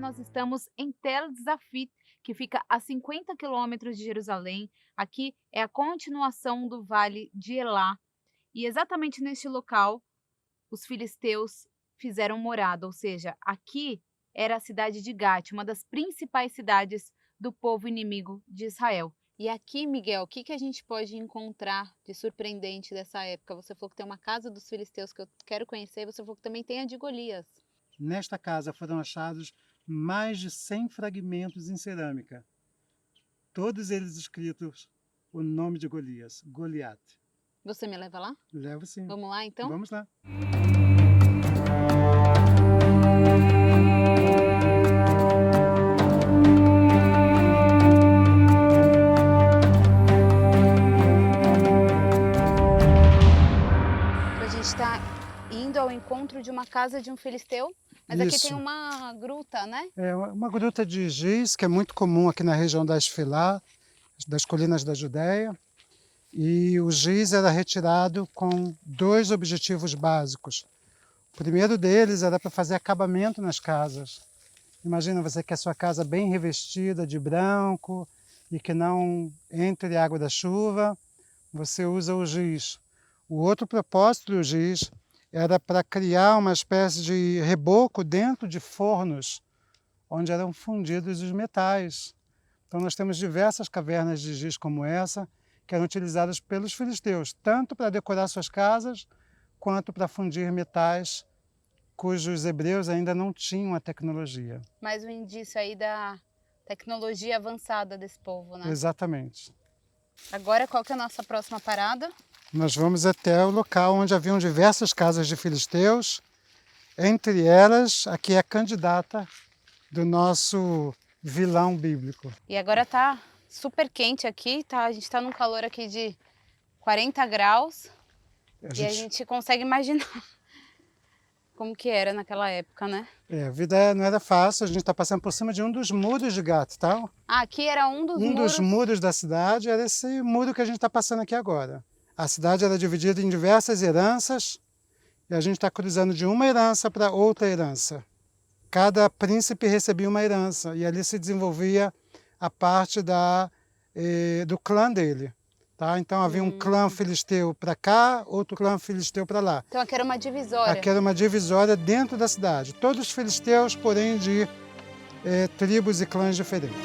nós estamos em Tel Zafit, que fica a 50 quilômetros de Jerusalém. Aqui é a continuação do Vale de Elá. E exatamente neste local, os filisteus fizeram morada, ou seja, aqui era a cidade de Gate, uma das principais cidades do povo inimigo de Israel. E aqui, Miguel, o que a gente pode encontrar de surpreendente dessa época? Você falou que tem uma casa dos filisteus que eu quero conhecer, você falou que também tem a de Golias. Nesta casa foram achados mais de 100 fragmentos em cerâmica, todos eles escritos o nome de Golias, Goliat. Você me leva lá? Levo sim. Vamos lá, então? Vamos lá. A gente está indo ao encontro de uma casa de um filisteu, mas aqui tem Isso. uma gruta, né? É uma gruta de giz, que é muito comum aqui na região da Esfilá, das colinas da Judéia. E o giz era retirado com dois objetivos básicos. O primeiro deles era para fazer acabamento nas casas. Imagina você que a sua casa bem revestida de branco e que não entre água da chuva, você usa o giz. O outro propósito do giz era para criar uma espécie de reboco dentro de fornos, onde eram fundidos os metais. Então nós temos diversas cavernas de giz como essa, que eram utilizadas pelos filisteus, tanto para decorar suas casas, quanto para fundir metais cujos hebreus ainda não tinham a tecnologia. Mais um indício aí da tecnologia avançada desse povo, né? Exatamente. Agora, qual que é a nossa próxima parada? Nós vamos até o local onde haviam diversas casas de filisteus, entre elas, aqui é a candidata do nosso vilão bíblico. E agora tá super quente aqui, tá? A gente tá num calor aqui de 40 graus e a gente consegue imaginar como que era naquela época, né? A vida não era fácil, a gente está passando por cima de um dos muros de Gato, tá? Ah, aqui era um dos Um muros. dos muros da cidade era esse muro que a gente está passando aqui agora. A cidade era dividida em diversas heranças e a gente está cruzando de uma herança para outra herança. Cada príncipe recebia uma herança e ali se desenvolvia a parte do clã dele. Tá? Então havia um clã filisteu para cá, outro clã filisteu para lá. Então aqui era uma divisória. Aqui era uma divisória dentro da cidade. Todos filisteus, porém de tribos e clãs diferentes.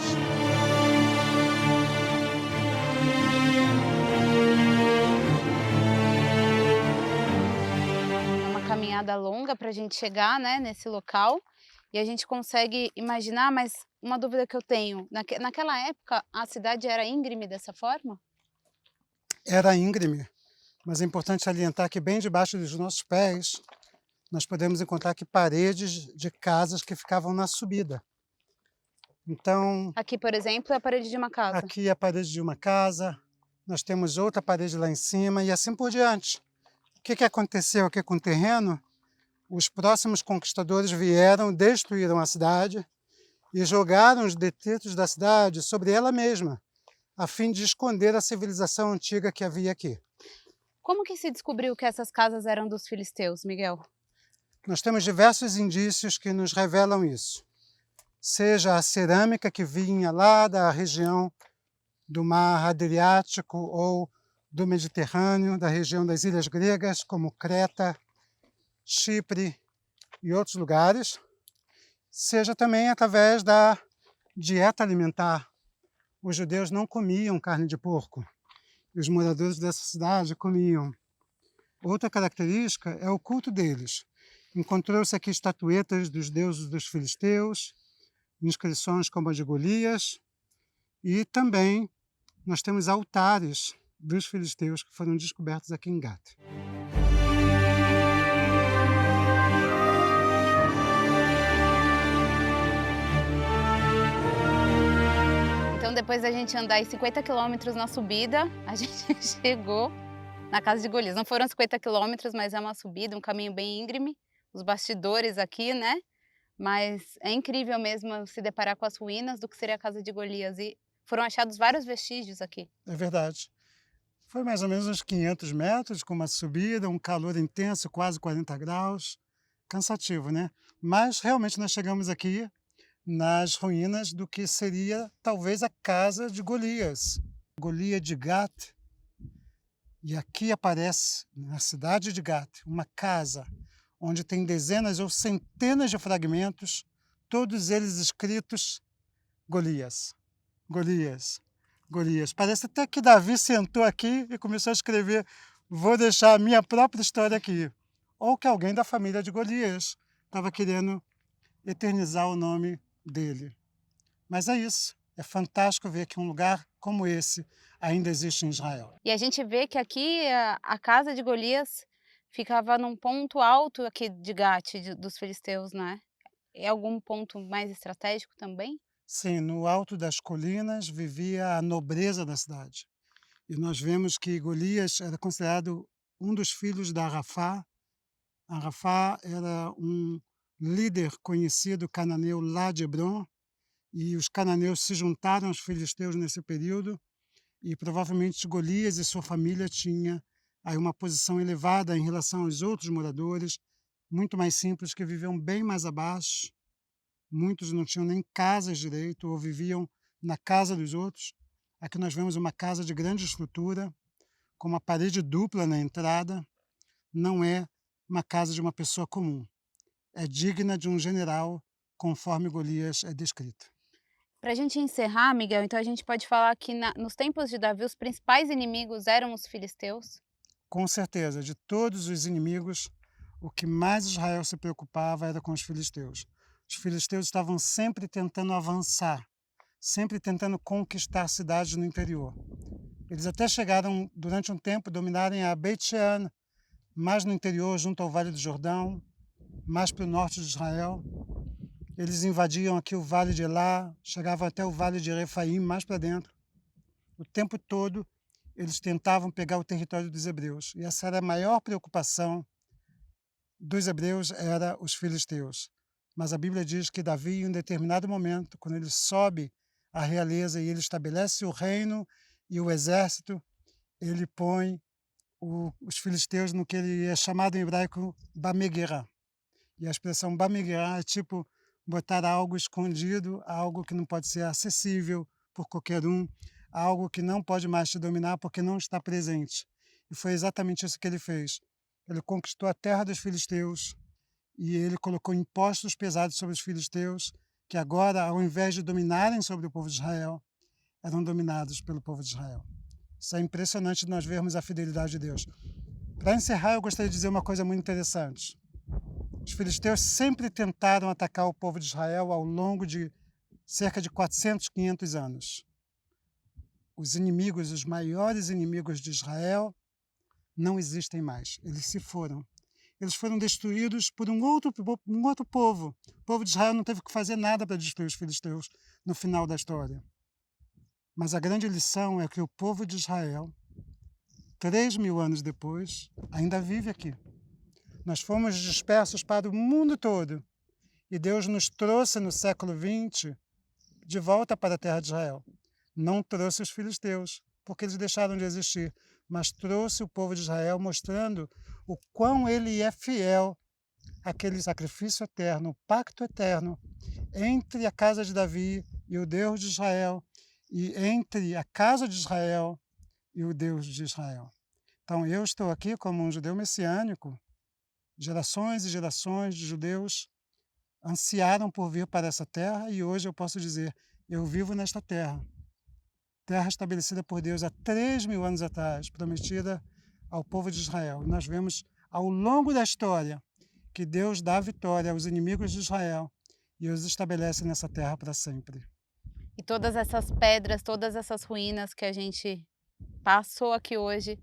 É uma caminhada longa para a gente chegar, né, nesse local. E a gente consegue imaginar, mas uma dúvida que eu tenho, naquela época a cidade era íngreme dessa forma? Era íngreme, mas é importante salientar que bem debaixo dos nossos pés nós podemos encontrar aqui paredes de casas que ficavam na subida. Então, Aqui, por exemplo, é a parede de uma casa. aqui é a parede de uma casa, nós temos outra parede lá em cima e assim por diante. O que aconteceu aqui com o terreno? Os próximos conquistadores vieram, destruíram a cidade e jogaram os detritos da cidade sobre ela mesma, a fim de esconder a civilização antiga que havia aqui. Como que se descobriu que essas casas eram dos filisteus, Miguel? Nós temos diversos indícios que nos revelam isso. Seja a cerâmica que vinha lá da região do Mar Adriático ou do Mediterrâneo, da região das ilhas gregas, como Creta, Chipre e outros lugares, seja também através da dieta alimentar. Os judeus não comiam carne de porco, e os moradores dessa cidade comiam. Outra característica é o culto deles. Encontrou-se aqui estatuetas dos deuses dos filisteus, inscrições como a de Golias, e também nós temos altares dos filisteus que foram descobertos aqui em Gat. Então, depois da gente andar aí 50 quilômetros na subida, a gente chegou na casa de Golias. Não foram 50 quilômetros, mas é uma subida, um caminho bem íngreme. Os bastidores aqui, né? Mas é incrível mesmo se deparar com as ruínas do que seria a casa de Golias. E foram achados vários vestígios aqui. É verdade. Foi mais ou menos uns 500 metros, com uma subida, um calor intenso, quase 40 graus. Cansativo, né? Mas realmente nós chegamos aqui nas ruínas do que seria talvez a casa de Golias, Golias de Gat. E aqui aparece, na cidade de Gat, uma casa onde tem dezenas ou centenas de fragmentos, todos eles escritos Golias, Golias, Golias. Parece até que Davi sentou aqui e começou a escrever: vou deixar a minha própria história aqui. Ou que alguém da família de Golias estava querendo eternizar o nome dele. Mas é isso. É fantástico ver que um lugar como esse ainda existe em Israel. E a gente vê que aqui a casa de Golias ficava num ponto alto aqui de Gate, dos filisteus, né? É algum ponto mais estratégico também? Sim, no alto das colinas vivia a nobreza da cidade. E nós vemos que Golias era considerado um dos filhos da Arafá. Arafá era um líder conhecido cananeu lá de Hebron, e os cananeus se juntaram aos filisteus nesse período, e provavelmente Golias e sua família tinha aí uma posição elevada em relação aos outros moradores, muito mais simples, que viviam bem mais abaixo. Muitos não tinham nem casas direito, ou viviam na casa dos outros. Aqui nós vemos uma casa de grande estrutura, com uma parede dupla na entrada. Não é uma casa de uma pessoa comum. É digna de um general, conforme Golias é descrito. Para a gente encerrar, Miguel, então a gente pode falar que nos tempos de Davi os principais inimigos eram os filisteus? Com certeza, de todos os inimigos, o que mais Israel se preocupava era com os filisteus. Os filisteus estavam sempre tentando avançar, sempre tentando conquistar cidades no interior. Eles até chegaram, durante um tempo, a dominarem a Beit-Shean, mais no interior, junto ao Vale do Jordão, mais para o norte de Israel. Eles invadiam aqui o Vale de Elá, chegavam até o Vale de Refaim, mais para dentro. O tempo todo, eles tentavam pegar o território dos hebreus. E essa era a maior preocupação dos hebreus, era os filisteus. Mas a Bíblia diz que Davi, em um determinado momento, quando ele sobe à realeza e ele estabelece o reino e o exército, ele põe os filisteus no que ele é chamado em hebraico Bamegirá. E a expressão Bamegirá é tipo botar algo escondido, algo que não pode ser acessível por qualquer um, algo que não pode mais te dominar porque não está presente. E foi exatamente isso que ele fez. Ele conquistou a terra dos filisteus e ele colocou impostos pesados sobre os filisteus, que agora, ao invés de dominarem sobre o povo de Israel, eram dominados pelo povo de Israel. Isso é impressionante nós vermos a fidelidade de Deus. Para encerrar, eu gostaria de dizer uma coisa muito interessante. Os filisteus sempre tentaram atacar o povo de Israel ao longo de cerca de 400, 500 anos. Os inimigos, os maiores inimigos de Israel, não existem mais. Eles se foram. Eles foram destruídos por um outro povo. O povo de Israel não teve que fazer nada para destruir os filisteus no final da história. Mas a grande lição é que o povo de Israel, 3.000 anos depois, ainda vive aqui. Nós fomos dispersos para o mundo todo e Deus nos trouxe no século XX de volta para a terra de Israel. Não trouxe os filisteus, porque eles deixaram de existir, mas trouxe o povo de Israel, mostrando o quão ele é fiel àquele sacrifício eterno, o pacto eterno entre a casa de Davi e o Deus de Israel, e entre a casa de Israel e o Deus de Israel. Então eu estou aqui como um judeu messiânico. Gerações e gerações de judeus ansiaram por vir para essa terra e hoje eu posso dizer, eu vivo nesta terra. Terra estabelecida por Deus há 3.000 anos atrás, prometida ao povo de Israel. E nós vemos ao longo da história que Deus dá vitória aos inimigos de Israel e os estabelece nessa terra para sempre. E todas essas pedras, todas essas ruínas que a gente passou aqui hoje,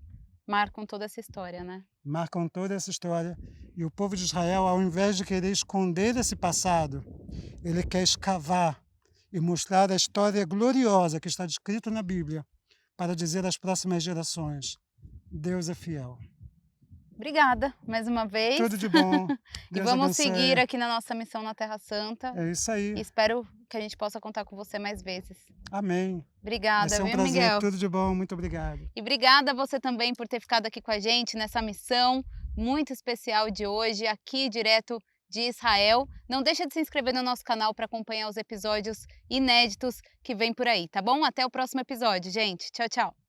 marcam toda essa história, né? Marcam toda essa história. E o povo de Israel, ao invés de querer esconder esse passado, ele quer escavar e mostrar a história gloriosa que está descrita na Bíblia, para dizer às próximas gerações, Deus é fiel. Obrigada, mais uma vez. Tudo de bom. E Deus vamos abençoe. seguir aqui na nossa missão na Terra Santa. É isso aí. E espero que a gente possa contar com você mais vezes. Amém. Vai Obrigada, ser um viu, prazer. Miguel? Tudo de bom. Muito obrigado. E obrigada a você também por ter ficado aqui com a gente nessa missão muito especial de hoje, aqui direto de Israel. Não deixa de se inscrever no nosso canal para acompanhar os episódios inéditos que vem por aí, tá bom? Até o próximo episódio, gente. Tchau, tchau.